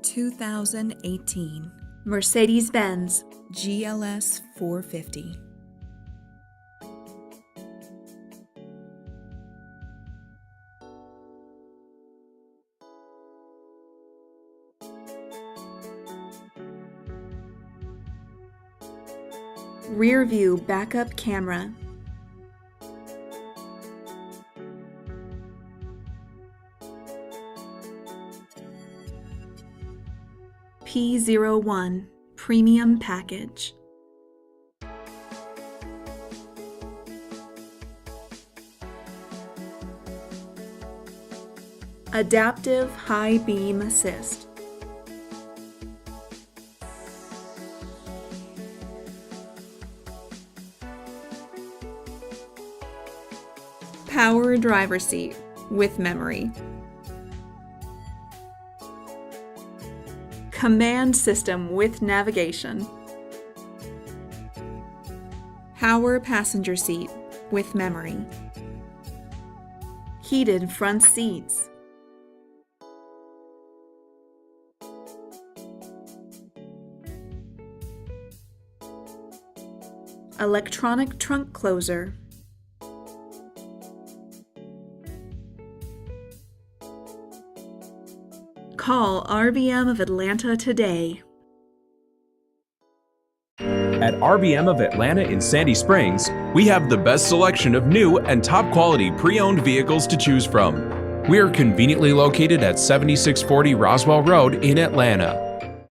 2018 Mercedes-Benz GLS 450. Rear view backup camera, P01 Premium Package, Adaptive High Beam Assist, Power Driver Seat with memory, Command System with navigation, Power Passenger Seat with memory, Heated front seats, Electronic trunk closer, Call RBM of Atlanta today. At RBM of Atlanta in Sandy Springs, we have the best selection of new and top quality pre-owned vehicles to choose from. We are conveniently located at 7640 Roswell Road in Atlanta.